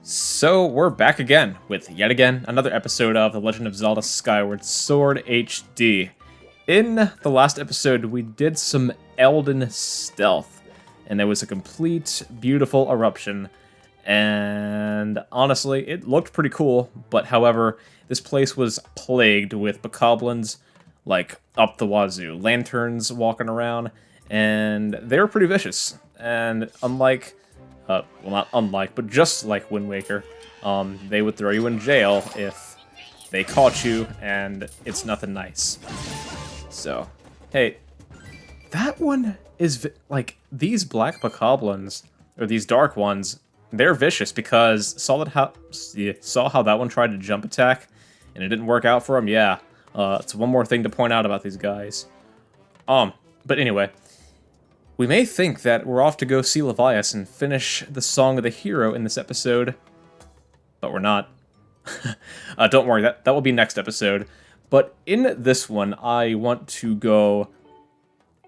So we're back again with yet again another episode of The Legend of Zelda Skyward Sword HD. In the last episode, we did some Eldin stealth, and there was a complete, beautiful eruption, and honestly, it looked pretty cool, but however, this place was plagued with bokoblins, like, up the wazoo, lanterns walking around, and they were pretty vicious, and unlike well, not unlike, but just like Wind Waker, they would throw you in jail if they caught you, and it's nothing nice. So, hey, that one is, like, these black bokoblins, or these dark ones, they're vicious because saw how that one tried to jump attack, and it didn't work out for him? Yeah, it's one more thing to point out about these guys. But anyway, we may think that we're off to go see Levias and finish the Song of the Hero in this episode, but we're not. Don't worry, that will be next episode. But in this one, I want to go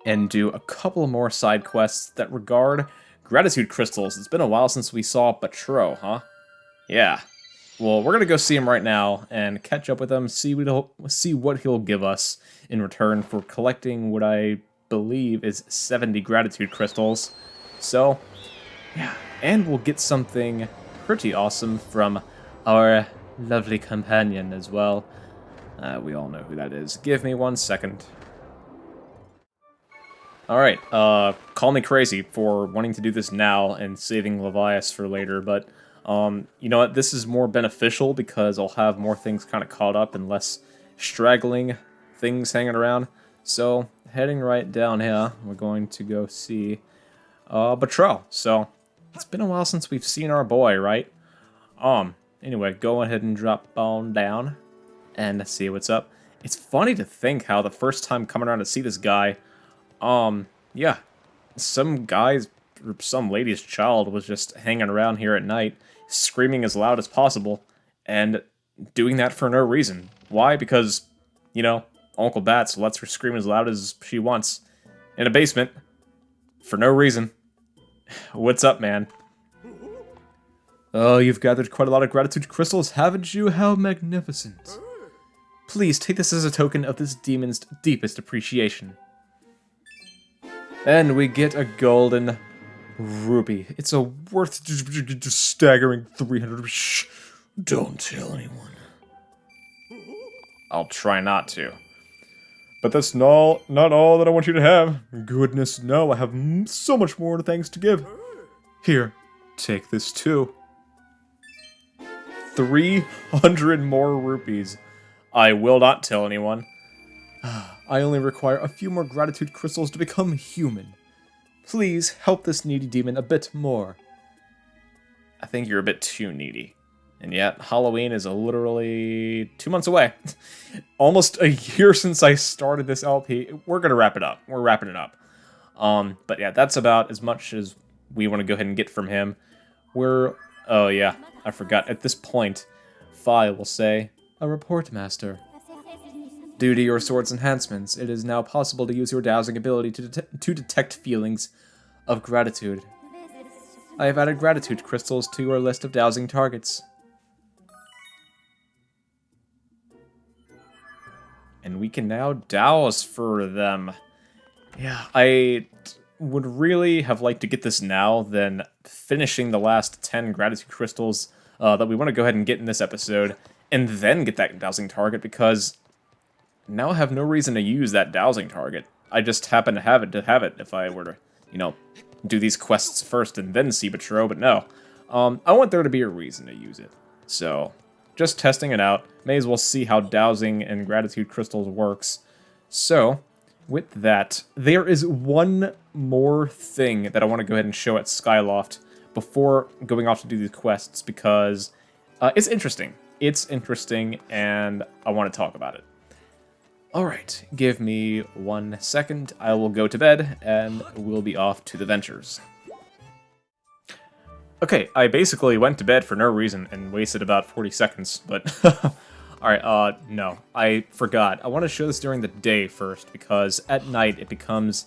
and do a couple more side quests that regard gratitude crystals. It's been a while since we saw Batro, huh? Yeah. Well, we're gonna go see him right now and catch up with him, see what he'll give us in return for collecting what I believe is 70 gratitude crystals. So, yeah, and we'll get something pretty awesome from our lovely companion as well. We all know who that is. Give me 1 second. Alright, call me crazy for wanting to do this now and saving Levias for later, but, you know what, this is more beneficial because I'll have more things kind of caught up and less straggling things hanging around. So, heading right down here, we're going to go see Batro. So, it's been a while since we've seen our boy, right? Anyway, go ahead and drop on down and see what's up. It's funny to think how the first time coming around to see this guy, yeah, some guy's, or some lady's child was just hanging around here at night, screaming as loud as possible, and doing that for no reason. Why? Because, you know, Uncle Bats lets her scream as loud as she wants. In a basement. For no reason. What's up, man? Oh, you've gathered quite a lot of gratitude crystals, haven't you? How magnificent. Please take this as a token of this demon's deepest appreciation. And we get a golden rupee. It's a worth staggering 300. Shh, don't tell anyone. I'll try not to. But that's not all that I want you to have. Goodness, no, I have so much more things to give. Here, take this too. 300 more rupees. I will not tell anyone. I only require a few more gratitude crystals to become human. Please help this needy demon a bit more. I think you're a bit too needy. And yet, Halloween is literally 2 months away. Almost a year since I started this LP. We're gonna wrap it up. We're wrapping it up. But yeah, that's about as much as we want to go ahead and get from him. Oh yeah, I forgot. At this point, Fi will say, a report, Master. Due to your sword's enhancements, it is now possible to use your Dowsing ability to detect feelings of gratitude. I have added gratitude crystals to your list of dowsing targets. And we can now douse for them. Yeah, I would really have liked to get this now than finishing the last 10 gratitude crystals that we want to go ahead and get in this episode, and then get that dowsing target, because now I have no reason to use that dowsing target. I just happen to have it if I were to, you know, do these quests first and then see Batro, but no. I want there to be a reason to use it. So, just testing it out. May as well see how dowsing and gratitude crystals works. So, with that, there is one more thing that I want to go ahead and show at Skyloft before going off to do these quests, because it's interesting. It's interesting, and I want to talk about it. Alright, give me 1 second. I will go to bed, and we'll be off to the ventures. Okay, I basically went to bed for no reason and wasted about 40 seconds, but... Alright, no, I forgot. I want to show this during the day first, because at night it becomes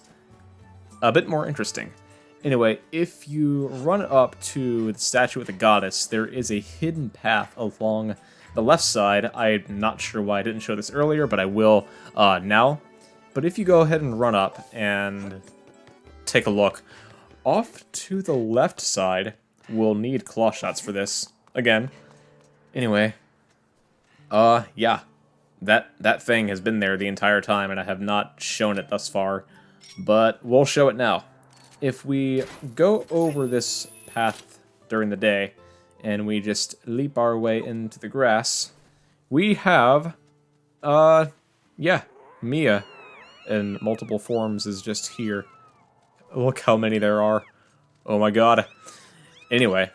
a bit more interesting. Anyway, if you run up to the statue with the goddess, there is a hidden path along the left side. I'm not sure why I didn't show this earlier, but I will now. But if you go ahead and run up and take a look, off to the left side, we'll need claw shots for this. Again. Anyway. Yeah. That thing has been there the entire time, and I have not shown it thus far. But we'll show it now. If we go over this path during the day, and we just leap our way into the grass, we have, yeah, Mia in multiple forms is just here. Look how many there are. Oh my god. Anyway,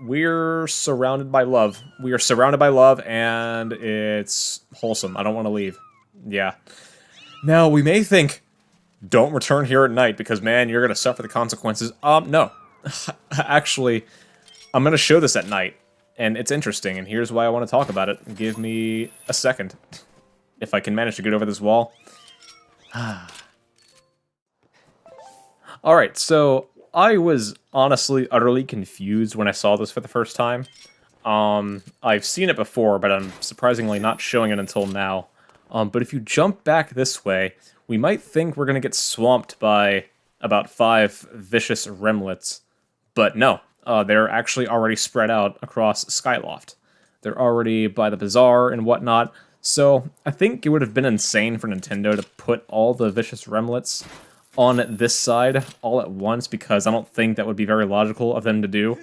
we're surrounded by love. We are surrounded by love, and it's wholesome. I don't want to leave. Yeah. Now, we may think, don't return here at night, because, man, you're going to suffer the consequences. No. Actually, I'm going to show this at night, and it's interesting, and here's why I want to talk about it. Give me a second, if I can manage to get over this wall. Alright, so I was honestly utterly confused when I saw this for the first time. I've seen it before, but I'm surprisingly not showing it until now. But if you jump back this way, we might think we're going to get swamped by about 5 vicious remlits. But no, they're actually already spread out across Skyloft. They're already by the bazaar and whatnot. So I think it would have been insane for Nintendo to put all the vicious remlits on this side all at once, because I don't think that would be very logical of them to do.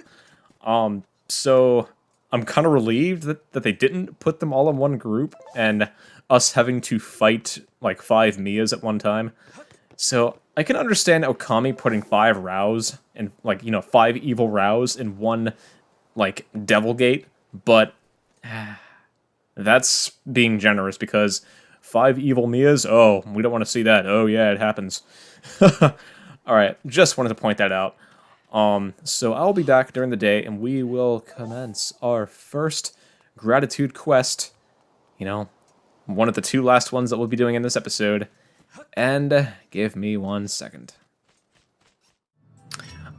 So I'm kind of relieved that they didn't put them all in one group, and us having to fight like 5 Mias at one time. So I can understand Okami putting 5 Rows and, like, 5 evil Rows in one, like, Devil Gate, but that's being generous, because 5 evil Mias? Oh, we don't want to see that. Oh yeah, it happens. Alright, just wanted to point that out. So I'll be back during the day, and we will commence our first gratitude quest. One of the 2 last ones that we'll be doing in this episode. And give me 1 second.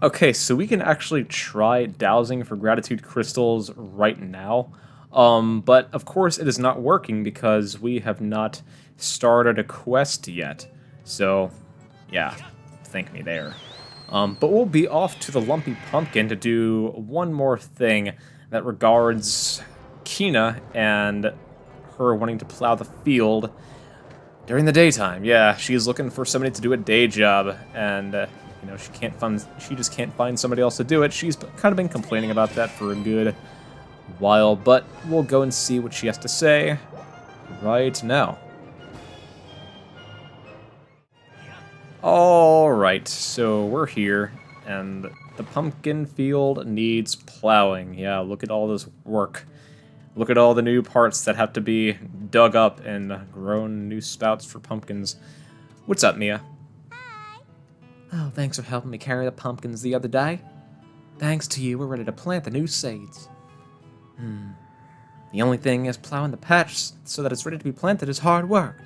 Okay, so we can actually try dowsing for gratitude crystals right now. But of course it is not working because we have not started a quest yet. So, yeah, thank me there. But we'll be off to the Lumpy Pumpkin to do one more thing that regards Kina and her wanting to plow the field during the daytime. Yeah, she's looking for somebody to do a day job, and she just can't find somebody else to do it. She's kind of been complaining about that for a good while, but we'll go and see what she has to say right now. Alright, so we're here, and the pumpkin field needs plowing. Yeah, look at all this work. Look at all the new parts that have to be dug up and grown new spouts for pumpkins. What's up, Mia? Hi. Oh, thanks for helping me carry the pumpkins the other day. Thanks to you, we're ready to plant the new seeds. The only thing is plowing the patch so that it's ready to be planted is hard work.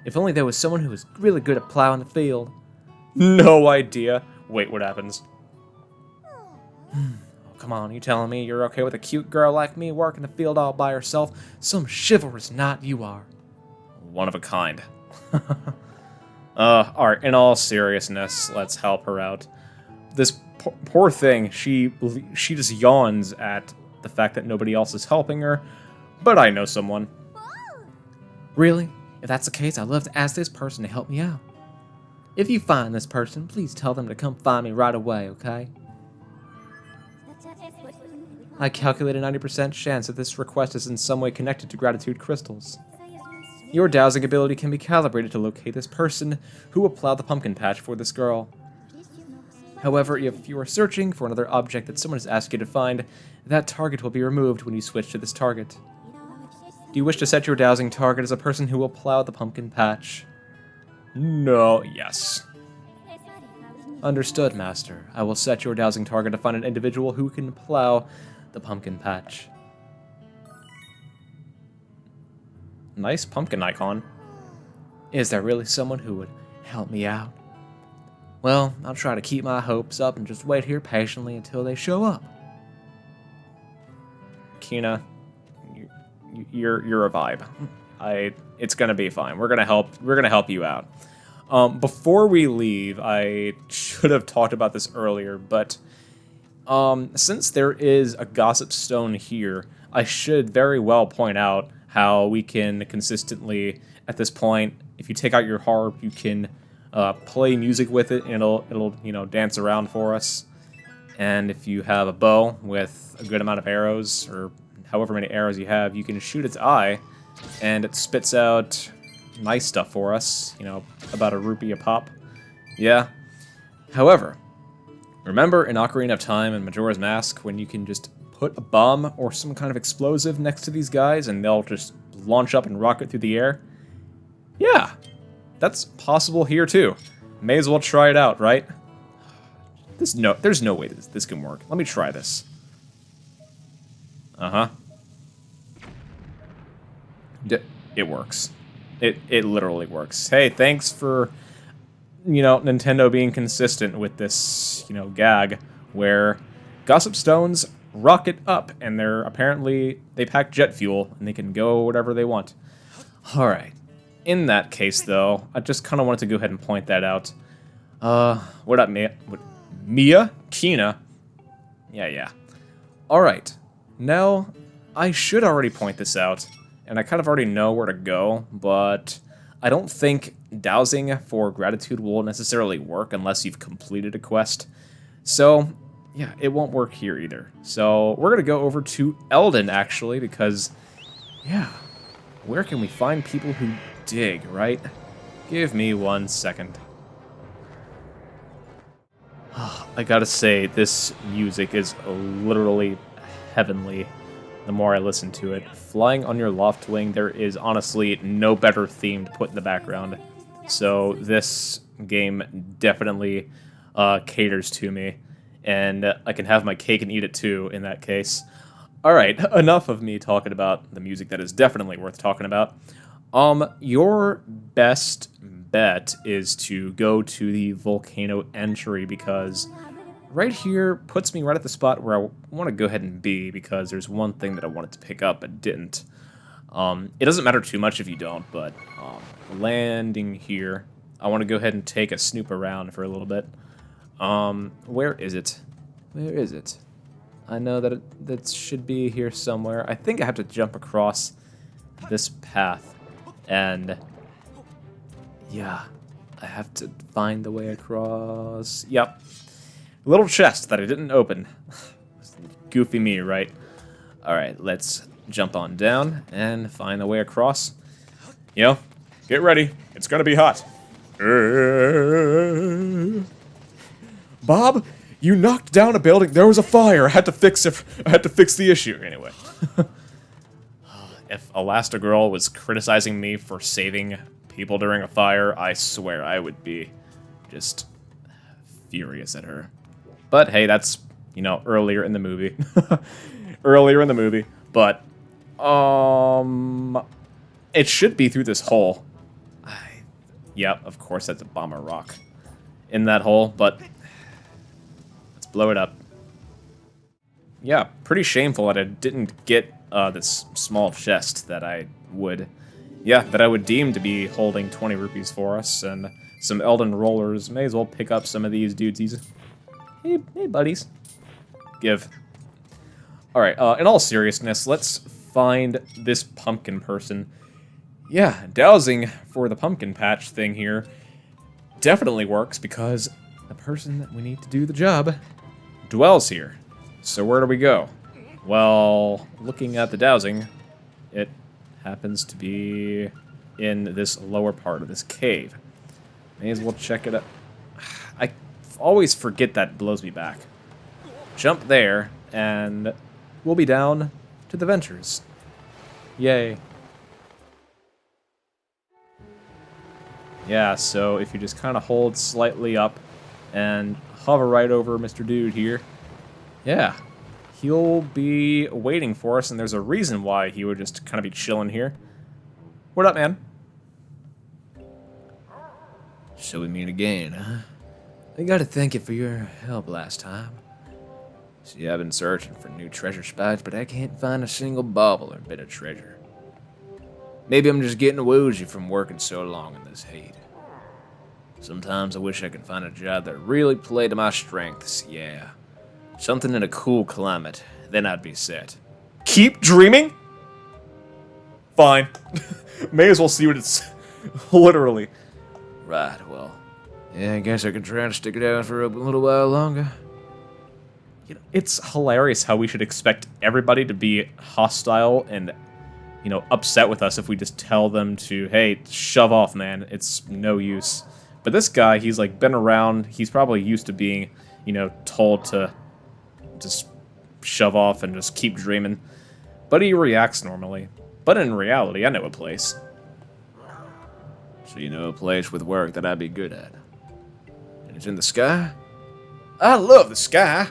If only there was someone who was really good at plowing the field. No idea. Wait, what happens? Come on, you telling me you're okay with a cute girl like me working the field all by herself? Some chivalrous knight you are. One of a kind. Alright, in all seriousness, let's help her out. This poor thing, she just yawns at the fact that nobody else is helping her, but I know someone. Really? If that's the case, I'd love to ask this person to help me out. If you find this person, please tell them to come find me right away, okay? I calculate a 90% chance that this request is in some way connected to gratitude crystals. Your dowsing ability can be calibrated to locate this person who will plow the pumpkin patch for this girl. However, if you are searching for another object that someone has asked you to find, that target will be removed when you switch to this target. Do you wish to set your dowsing target as a person who will plow the pumpkin patch? No, yes. Understood, Master. I will set your dowsing target to find an individual who can plow the pumpkin patch. Nice pumpkin icon. Is there really someone who would help me out? Well, I'll try to keep my hopes up and just wait here patiently until they show up. Kina, you're a vibe. It's gonna be fine. We're gonna help you out. Before we leave, I should have talked about this earlier, but since there is a gossip stone here, I should very well point out how we can consistently, at this point, if you take out your harp, you can play music with it, and it'll dance around for us. And if you have a bow with a good amount of arrows, or however many arrows you have, you can shoot its eye, and it spits out nice stuff for us, about a rupee a pop. Yeah. However, remember in Ocarina of Time and Majora's Mask when you can just put a bomb or some kind of explosive next to these guys and they'll just launch up and rocket through the air? Yeah, that's possible here too. May as well try it out, right? There's no way this can work. Let me try this. Uh-huh. It works. It literally works. Hey, thanks for, Nintendo being consistent with this, gag where gossip stones rocket up and they pack jet fuel and they can go whatever they want. All right. In that case, though, I just kind of wanted to go ahead and point that out. What up, Mia? Mia? Kina? Yeah. All right. Now, I should already point this out, and I kind of already know where to go, but I don't think dowsing for gratitude will necessarily work unless you've completed a quest. So, yeah, it won't work here either. So, we're going to go over to Eldin, actually, because, yeah, where can we find people who dig, right? Give me 1 second. I gotta say, this music is literally heavenly the more I listen to it. Flying on your loft wing, there is honestly no better theme to put in the background. So this game definitely caters to me, and I can have my cake and eat it too in that case. Alright, enough of me talking about the music that is definitely worth talking about. Your best bet is to go to the volcano entry, because right here puts me right at the spot where I want to go ahead and be, because there's one thing that I wanted to pick up but didn't. It doesn't matter too much if you don't, but landing here, I want to go ahead and take a snoop around for a little bit. Where is it? Where is it? I know that that should be here somewhere. I think I have to jump across this path, and yeah, I have to find the way across. Yep. Little chest that I didn't open. Goofy me, right? Alright, let's jump on down and find the way across. Get ready. It's gonna be hot. Bob, you knocked down a building. There was a fire. I had to fix it. I had to fix the issue. Anyway. If Elastigirl was criticizing me for saving people during a fire, I swear I would be just furious at her. But hey, that's, earlier in the movie. Earlier in the movie. But, it should be through this hole. Yep, of course that's a bomber rock in that hole, but let's blow it up. Yeah, pretty shameful that I didn't get this small chest that I would deem to be holding 20 rupees for us, and some Eldin rollers. May as well pick up some of these dudes. Hey, buddies. Give. Alright, in all seriousness, let's find this pumpkin person. Yeah, dowsing for the pumpkin patch thing here definitely works, because the person that we need to do the job dwells here. So where do we go? Well, looking at the dowsing, it happens to be in this lower part of this cave. May as well check it out. I always forget that blows me back. Jump there, and we'll be down to the ventures. Yay. Yeah, so if you just kind of hold slightly up and hover right over Mr. Dude here, yeah, he'll be waiting for us, and there's a reason why he would just kind of be chilling here. What up, man? So we meet again, huh? I gotta thank you for your help last time. See, I've been searching for new treasure spots, but I can't find a single bauble or bit of treasure. Maybe I'm just getting woozy from working so long in this heat. Sometimes I wish I could find a job that really played to my strengths, yeah. Something in a cool climate, then I'd be set. Keep dreaming? Fine. May as well see what it's... Literally. Right, well, yeah, I guess I could try to stick it out for a little while longer. You know, it's hilarious how we should expect everybody to be hostile and, you know, upset with us if we just tell them to, hey, shove off, man. It's no use. But this guy, he's, like, been around. He's probably used to being, you know, told to just shove off and just keep dreaming. But he reacts normally. But in reality, I know a place. So you know a place with work that I'd be good at. And it's in the sky? I love the sky!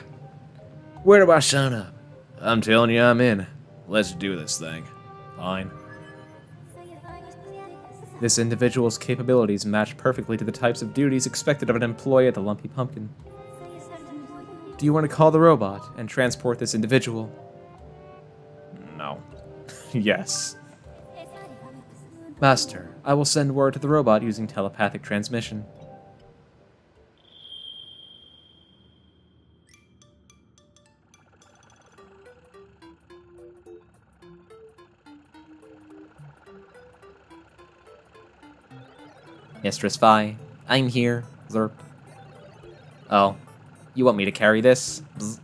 Where do I sign up? I'm telling you I'm in. Let's do this thing. Fine. This individual's capabilities match perfectly to the types of duties expected of an employee at the Lumpy Pumpkin. Do you want to call the robot and transport this individual? No. Yes. Master, I will send word to the robot using telepathic transmission. Mistress Vi, I'm here. Zerp. Oh, you want me to carry this? Bzz.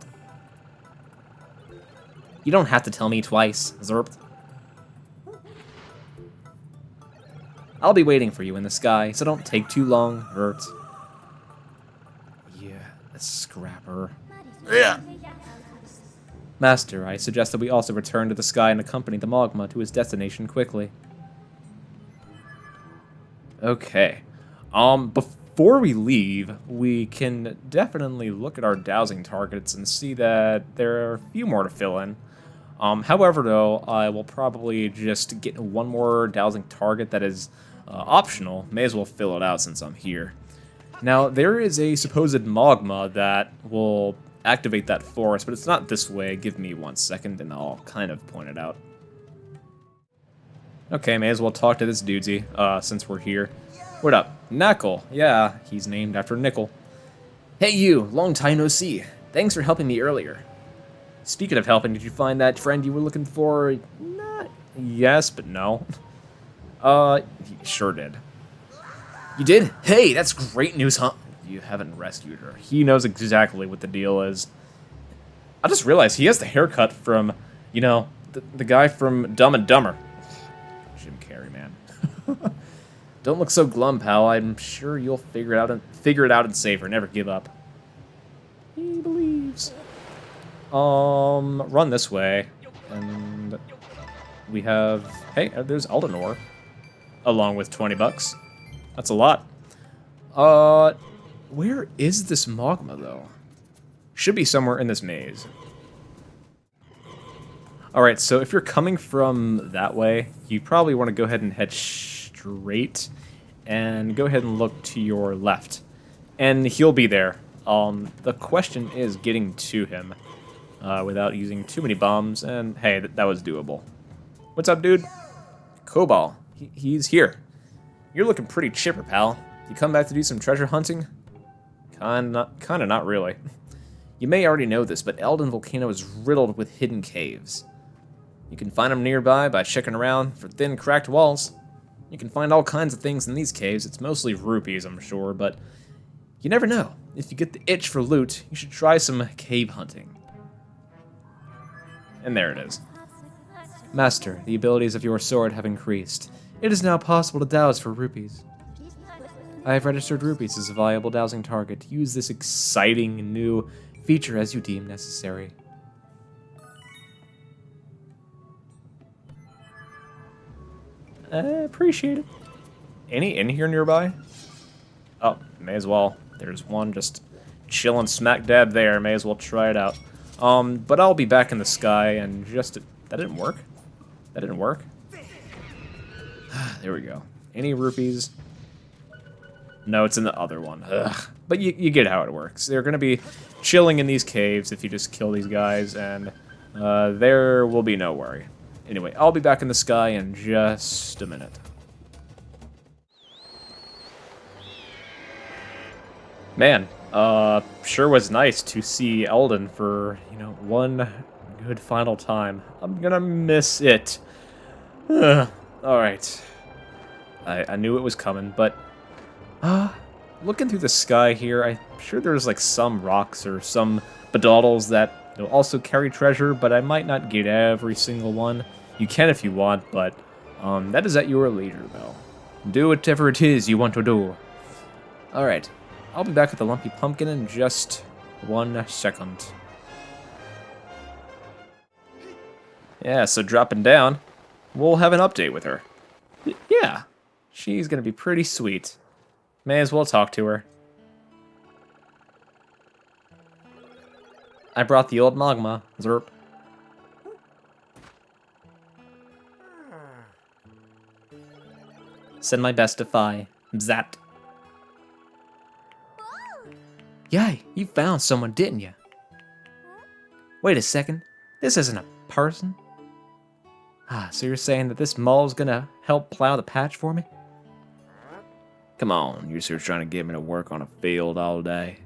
You don't have to tell me twice, Zerp. I'll be waiting for you in the sky, so don't take too long, Vert. Yeah, a scrapper. Yeah. Master, I suggest that we also return to the sky and accompany the Mogma to his destination quickly. Okay. Before we leave, we can definitely look at our dowsing targets and see that there are a few more to fill in. However, though, I will probably just get one more dowsing target that is optional. May as well fill it out since I'm here. Now, there is a supposed Mogma that will activate that forest, but it's not this way. Give me 1 second and I'll kind of point it out. Okay, may as well talk to this dudesy, since we're here. What up? Knuckle. Yeah, he's named after Nickel. Hey you, long time no see. Thanks for helping me earlier. Speaking of helping, did you find that friend you were looking for? Not yes, but no. He sure did. You did? Hey, that's great news, huh? You haven't rescued her. He knows exactly what the deal is. I just realized he has the haircut from, you know, the guy from Dumb and Dumber. Jim Carrey, man. Don't look so glum, pal. I'm sure you'll figure it out and save her. Never give up. He believes. Run this way, and we have. Hey, there's Eldin, along with 20 bucks. That's a lot. Where is this Mogma though? Should be somewhere in this maze. All right, so if you're coming from that way, you probably want to go ahead and head straight, and go ahead and look to your left, and he'll be there. The question is getting to him without using too many bombs, and hey, that was doable. What's up, dude? Cobalt, he's here. You're looking pretty chipper, pal. You come back to do some treasure hunting? Kinda not really. You may already know this, but Eldin Volcano is riddled with hidden caves. You can find them nearby by checking around for thin, cracked walls. You can find all kinds of things in these caves. It's mostly rupees, I'm sure, but you never know. If you get the itch for loot, you should try some cave hunting. And there it is. Master, the abilities of your sword have increased. It is now possible to douse for rupees. I have registered rupees as a viable dowsing target. Use this exciting new feature as you deem necessary. I appreciate it. Any in here nearby? Oh, may as well. There's one just chilling smack dab there. May as well try it out. But I'll be back in the sky and just... That didn't work? That didn't work? There we go. Any rupees? No, it's in the other one. Ugh. But you get how it works. They're going to be chilling in these caves if you just kill these guys, and there will be no worry. Anyway, I'll be back in the sky in just a minute. Man, sure was nice to see Eldin for, one good final time. I'm gonna miss it. Alright. I knew it was coming, but looking through the sky here, I'm sure there's like some rocks or some bedaddles that also carry treasure, but I might not get every single one. You can if you want, but that is at your leisure, though. Do whatever it is you want to do. Alright, I'll be back with the Lumpy Pumpkin in just 1 second. Yeah, so dropping down, we'll have an update with her. Yeah, she's gonna be pretty sweet. May as well talk to her. I brought the old magma, Zerp. Send my best to Fi. Bzat. Yay, you found someone, didn't you? Wait a second. This isn't a person? So you're saying that this mole's gonna help plow the patch for me? Come on, you're still trying to get me to work on a field all day.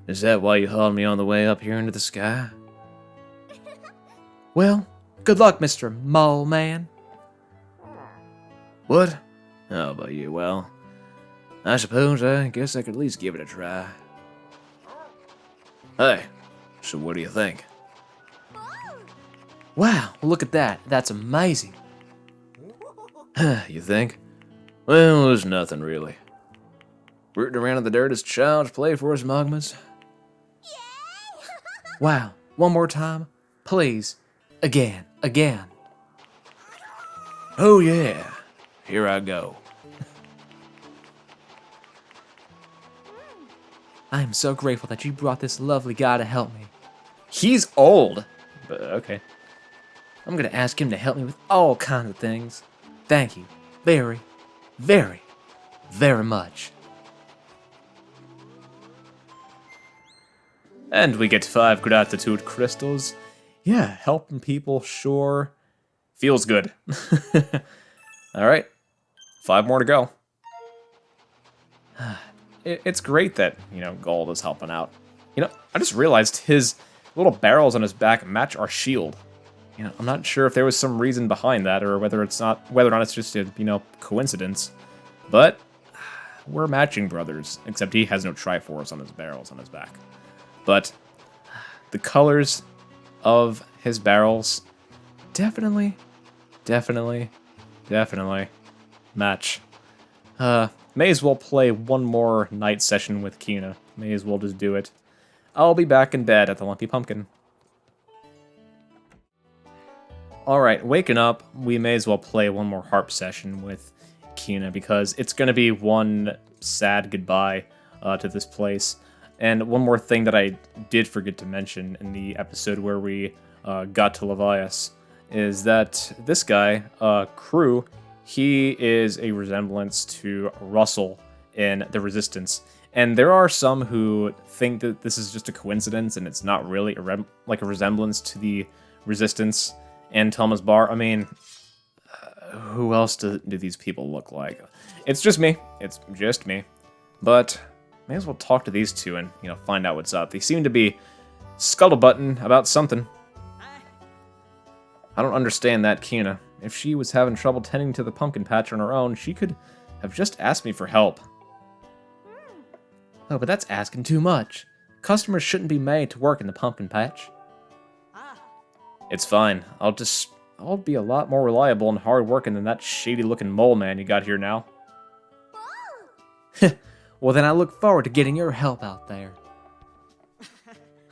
Is that why you hauled me on the way up here into the sky? Well, good luck, Mr. Mole Man. What? Oh, but you, well, I suppose I guess I could at least give it a try. Hey, so what do you think? Wow, look at that. That's amazing. You think? Well, there's nothing really. Rooting around in the dirt is child's play for us magmas. Wow, one more time, please. Again. Oh yeah, here I go. I am so grateful that you brought this lovely guy to help me. He's old, but okay. I'm gonna ask him to help me with all kinds of things. Thank you very, very, very much. And we get 5 gratitude crystals. Yeah, helping people sure feels good. Alright, 5 more to go. It's great that, Guld is helping out. I just realized his little barrels on his back match our shield. I'm not sure if there was some reason behind that, or whether or not it's just a, coincidence. But we're matching brothers, except he has no Triforce on his barrels on his back. But the colors of his barrels definitely match. May as well play one more night session with Kina. May as well just do it. I'll be back in bed at the Lumpy Pumpkin. Alright, waking up, we may as well play one more harp session with Kina, because it's going to be one sad goodbye to this place. And one more thing that I did forget to mention in the episode where we got to Levias is that this guy, Crew, he is a resemblance to Russell in the Resistance. And there are some who think that this is just a coincidence and it's not really a resemblance to the Resistance and Thomas Bar. I mean, who else do these people look like? It's just me. It's just me. But may as well talk to these two and, find out what's up. They seem to be scuttlebutting about something. I don't understand that, Kina. If she was having trouble tending to the pumpkin patch on her own, she could have just asked me for help. Oh, but that's asking too much. Customers shouldn't be made to work in the pumpkin patch. It's fine. I'll be a lot more reliable and hard-working than that shady-looking mole man you got here now. Well, then I look forward to getting your help out there.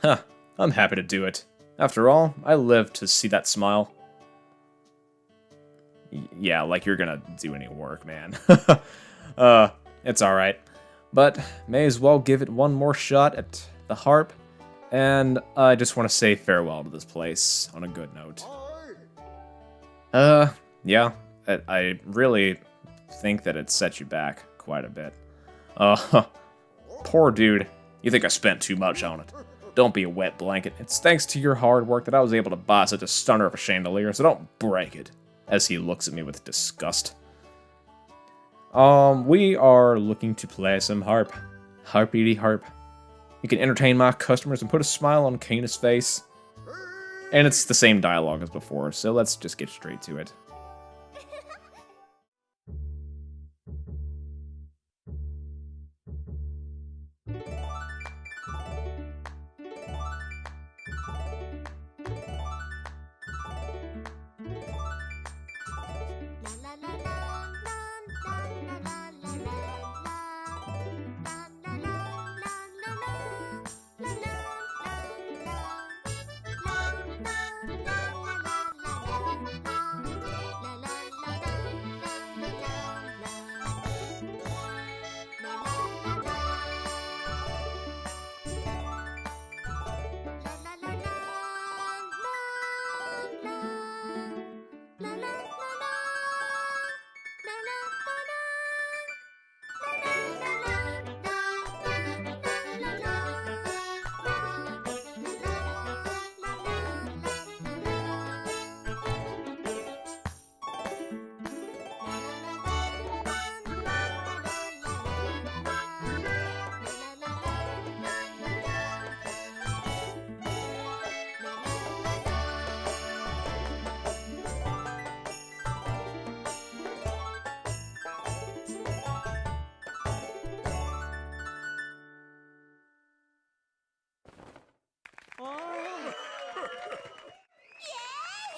Huh. I'm happy to do it. After all, I live to see that smile. Yeah, like you're gonna do any work, man. It's alright. But may as well give it one more shot at the harp. And I just want to say farewell to this place on a good note. Yeah, I really think that it set you back quite a bit. Poor dude. You think I spent too much on it. Don't be a wet blanket. It's thanks to your hard work that I was able to buy such a stunner of a chandelier, so don't break it. As he looks at me with disgust. We are looking to play some harp. Harpity harp. You can entertain my customers and put a smile on Kana's face. And it's the same dialogue as before, so let's just get straight to it.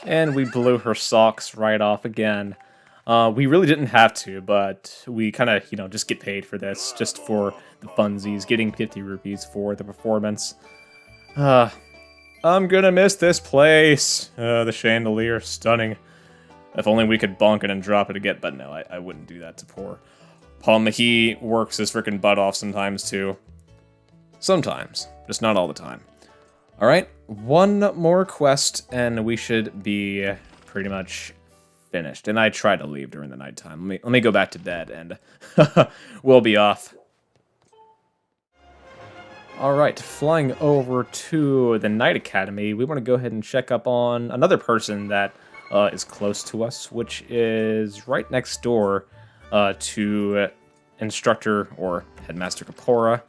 And we blew her socks right off again. We really didn't have to, but we kind of, just get paid for this, just for the funsies, getting 50 rupees for the performance. I'm gonna miss this place. The chandelier, stunning. If only we could bonk it and drop it again, but no, I wouldn't do that to poor Palm. He works his frickin' butt off sometimes, too. Sometimes, just not all the time. Alright, one more quest, and we should be pretty much finished. And I try to leave during the nighttime. Let me go back to bed, and we'll be off. Alright, flying over to the Night Academy, we want to go ahead and check up on another person that is close to us, which is right next door to Instructor, or Headmaster Kapora,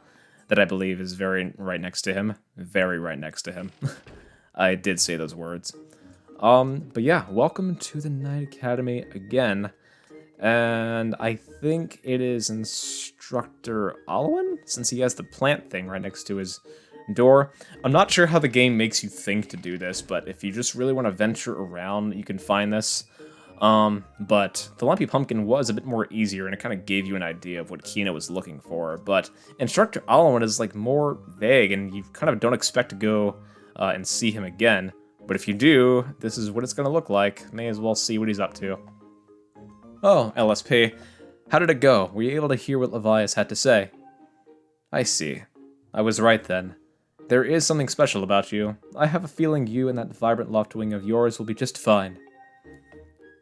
that I believe is very right next to him. Very right next to him. I did say those words. But yeah, welcome to the Night Academy again. And I think it is Instructor Owlan, since he has the plant thing right next to his door. I'm not sure how the game makes you think to do this, but if you just really want to venture around, you can find this. But the Lumpy Pumpkin was a bit more easier, and it kind of gave you an idea of what Kina was looking for. But Instructor Owlan is like more vague, and you kind of don't expect to go and see him again. But if you do, this is what it's going to look like. May as well see what he's up to. Oh, LSP. How did it go? Were you able to hear what Levias had to say? I see. I was right then. There is something special about you. I have a feeling you and that vibrant loft wing of yours will be just fine.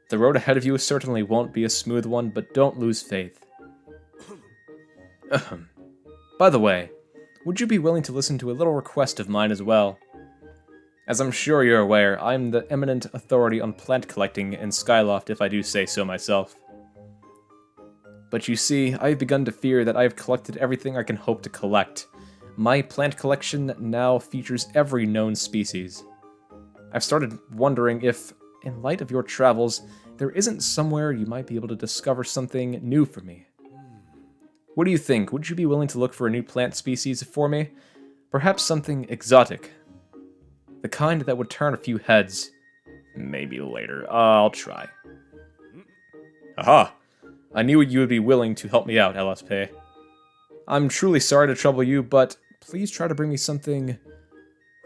The road ahead of you certainly won't be a smooth one, but don't lose faith. By the way, would you be willing to listen to a little request of mine as well? As I'm sure you're aware, I'm the eminent authority on plant collecting in Skyloft, if I do say so myself. But you see, I've begun to fear that I have collected everything I can hope to collect. My plant collection now features every known species. I've started wondering if, in light of your travels, there isn't somewhere you might be able to discover something new for me. What do you think? Would you be willing to look for a new plant species for me? Perhaps something exotic. The kind that would turn a few heads. Maybe later. I'll try. Aha! I knew you would be willing to help me out, LSP. I'm truly sorry to trouble you, but please try to bring me something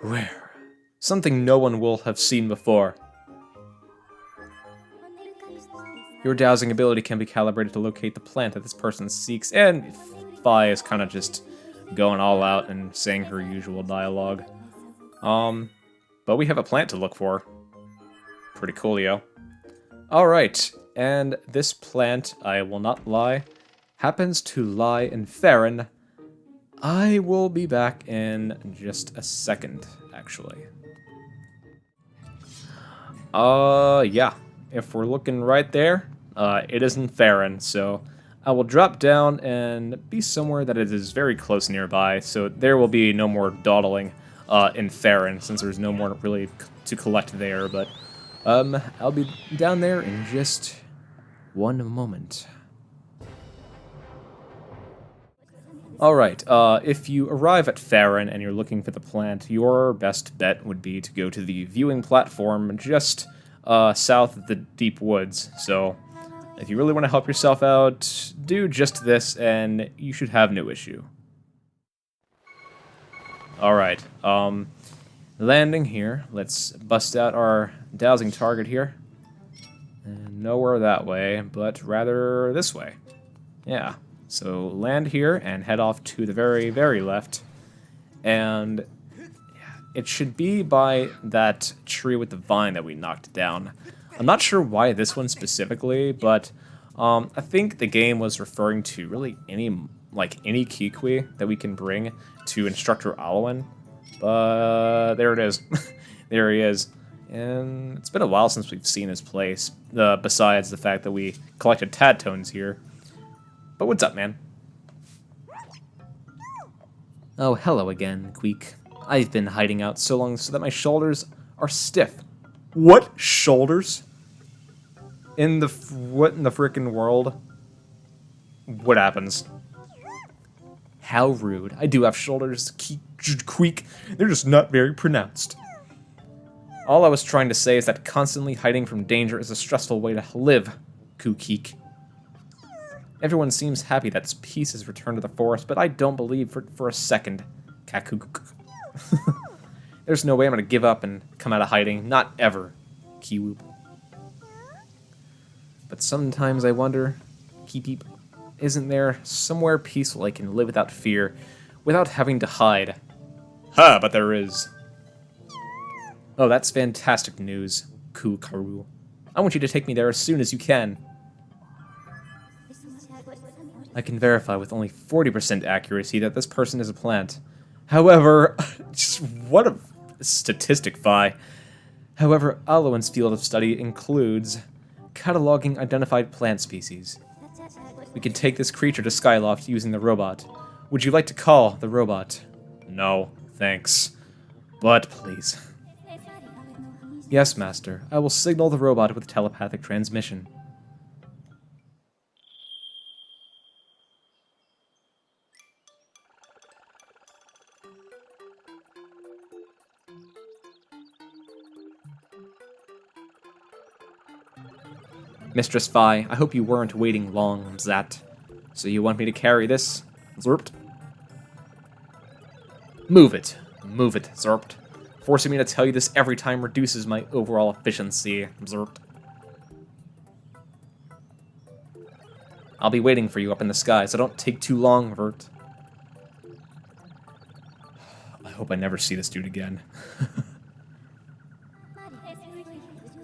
rare. Something no one will have seen before. Your dowsing ability can be calibrated to locate the plant that this person seeks, and Fi is kind of just going all out and saying her usual dialogue. But we have a plant to look for. Pretty coolio. Alright, and this plant, I will not lie, happens to lie in Faron, I will be back in just a second, actually. Yeah. If we're looking right there, it is in Faron, so I will drop down and be somewhere that it is very close nearby, so there will be no more dawdling in Faron, since there's no more really to collect there, but I'll be down there in just one moment. Alright, if you arrive at Faron and you're looking for the plant, your best bet would be to go to the viewing platform just south of the deep woods. So, if you really want to help yourself out, do just this and you should have no issue. Alright, landing here. Let's bust out our dowsing target here. And nowhere that way, but rather this way. Yeah. So land here and head off to the very, very left. And it should be by that tree with the vine that we knocked down. I'm not sure why this one specifically, but I think the game was referring to really any Kikwi that we can bring to Instructor Owlan. But there it is. There he is. And it's been a while since we've seen his place, besides the fact that we collected Tadtones here. But what's up, man? Oh, hello again, Queek. I've been hiding out so long so that my shoulders are stiff. What? Shoulders? What in the frickin' world? What happens? How rude. I do have shoulders, Queek. They're just not very pronounced. All I was trying to say is that constantly hiding from danger is a stressful way to live, Kukeek. Everyone seems happy that peace has returned to the forest, but I don't believe for a second. There's no way I'm gonna give up and come out of hiding. Not ever. Kiwoop. But sometimes I wonder, Keepeep, isn't there somewhere peaceful I can live without fear, without having to hide? Huh, but there is. Oh, that's fantastic news, Kukaru. I want you to take me there as soon as you can. I can verify with only 40% accuracy that this person is a plant. However, just what a statistic, Phi. However, Owlan's field of study includes cataloging identified plant species. We can take this creature to Skyloft using the robot. Would you like to call the robot? No, thanks. But please. Yes, Master. I will signal the robot with telepathic transmission. Mistress Phi, I hope you weren't waiting long, Zat. So you want me to carry this? Zerpt? Move it, Zerpt. Forcing me to tell you this every time reduces my overall efficiency, Zerpt. I'll be waiting for you up in the sky, so don't take too long, Vert. I hope I never see this dude again.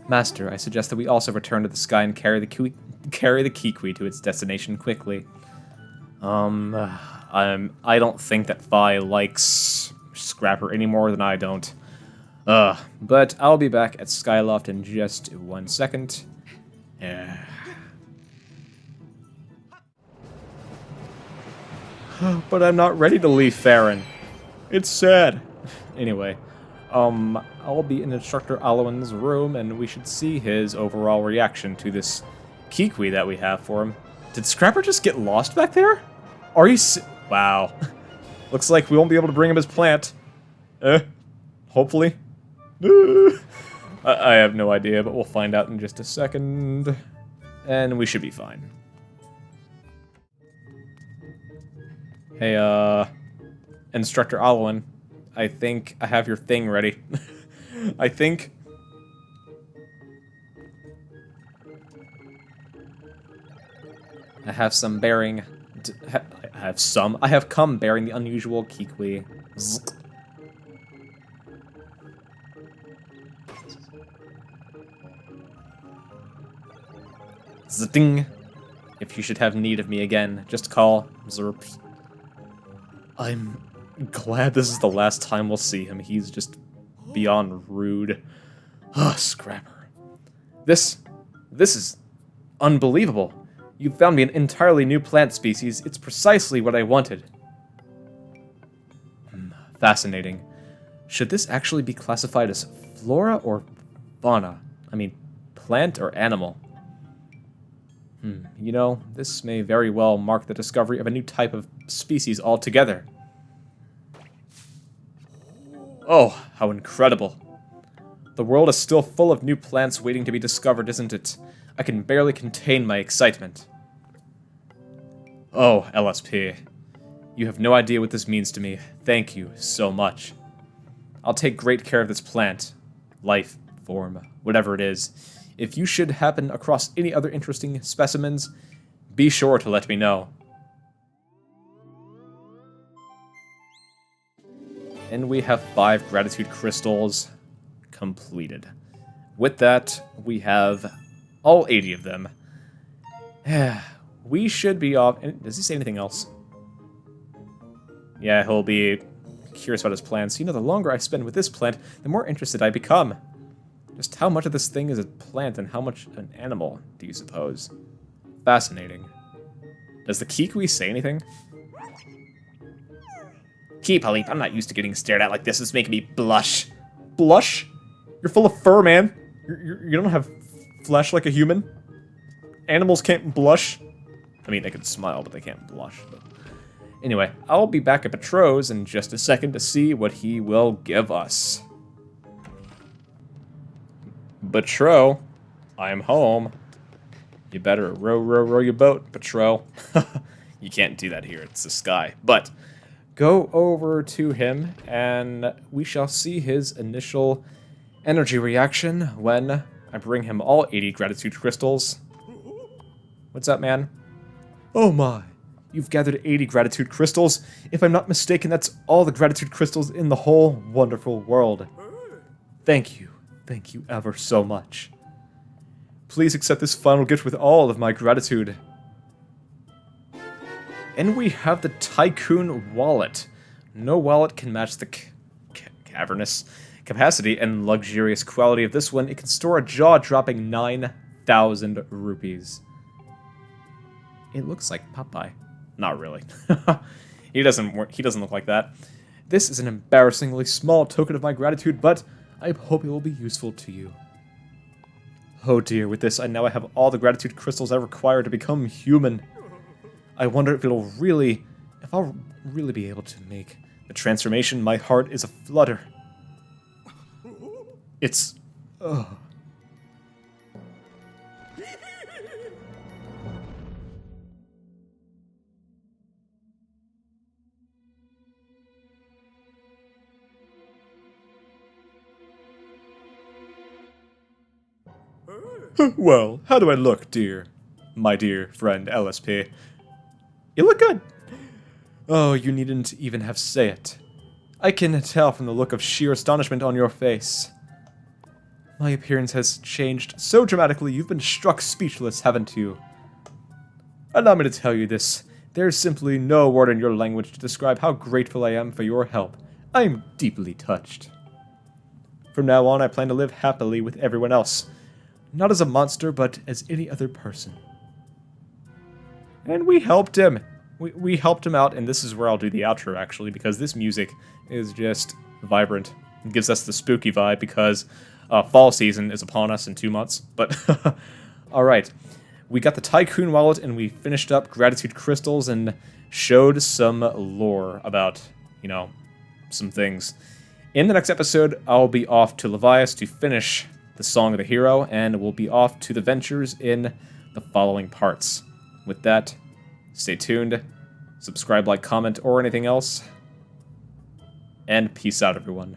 Master, I suggest that we also return to the sky and carry the Kikwi to its destination quickly. I don't think that Phi likes Scrapper any more than I don't. But I'll be back at Skyloft in just 1 second. But I'm not ready to leave Faron. It's sad. Anyway. I'll be in Instructor Owlan's room, and we should see his overall reaction to this Kikwi that we have for him. Did Scrapper just get lost back there? Are you wow. Looks like we won't be able to bring him his plant. Hopefully. I have no idea, but we'll find out in just a second. And we should be fine. Hey, Instructor Owlan. I think I have your thing ready. I think. I have some bearing. I have come bearing the unusual Kikwi. Zting. If you should have need of me again, just call Zerp. I'm glad this is the last time we'll see him. He's just beyond rude. Ugh, Scrapper. This is unbelievable. You found me an entirely new plant species. It's precisely what I wanted. Fascinating. Should this actually be classified as flora or fauna? I mean, plant or animal? You know, this may very well mark the discovery of a new type of species altogether. Oh, how incredible. The world is still full of new plants waiting to be discovered, isn't it? I can barely contain my excitement. Oh, LSP. You have no idea what this means to me. Thank you so much. I'll take great care of this plant. Life form, whatever it is. If you should happen across any other interesting specimens, be sure to let me know. And we have 5 gratitude crystals completed. With that, we have all 80 of them. We should be off. Does he say anything else? Yeah, he'll be curious about his plants. You know, the longer I spend with this plant, the more interested I become. Just how much of this thing is a plant and how much an animal, do you suppose? Fascinating. Does the Kikwi say anything? Keep, Halip, I'm not used to getting stared at like this. It's making me blush. Blush? You're full of fur, man. You don't have flesh like a human. Animals can't blush. I mean, they can smile, but they can't blush. But anyway, I'll be back at Petro's in just a second to see what he will give us. Petro, I'm home. You better row your boat, Petro. You can't do that here, it's the sky. But go over to him, and we shall see his initial energy reaction when I bring him all 80 gratitude crystals. What's up, man? Oh my, you've gathered 80 gratitude crystals. If I'm not mistaken, that's all the gratitude crystals in the whole wonderful world. Thank you ever so much. Please accept this final gift with all of my gratitude. And we have the Tycoon Wallet. No wallet can match the cavernous capacity and luxurious quality of this one. It can store a jaw-dropping 9,000 rupees. It looks like Popeye. Not really. He doesn't look like that. This is an embarrassingly small token of my gratitude, but I hope it will be useful to you. Oh dear, with this, I have all the gratitude crystals I require to become human. I wonder if I'll really be able to make the transformation. My heart is aflutter. It's... ugh. Well, how do I look, my dear friend LSP? You look good. Oh, you needn't even have say it. I can tell from the look of sheer astonishment on your face. My appearance has changed so dramatically you've been struck speechless, haven't you? Allow me to tell you this. There's simply no word in your language to describe how grateful I am for your help. I am deeply touched. From now on, I plan to live happily with everyone else. Not as a monster, but as any other person. And we helped him. We helped him out, and this is where I'll do the outro, actually, because this music is just vibrant. It gives us the spooky vibe, because fall season is upon us in 2 months. But, alright. We got the Tycoon Wallet, and we finished up Gratitude Crystals, and showed some lore about, some things. In the next episode, I'll be off to Levias to finish the Song of the Hero, and we'll be off to the ventures in the following parts. With that, stay tuned, subscribe, like, comment, or anything else, and peace out, everyone.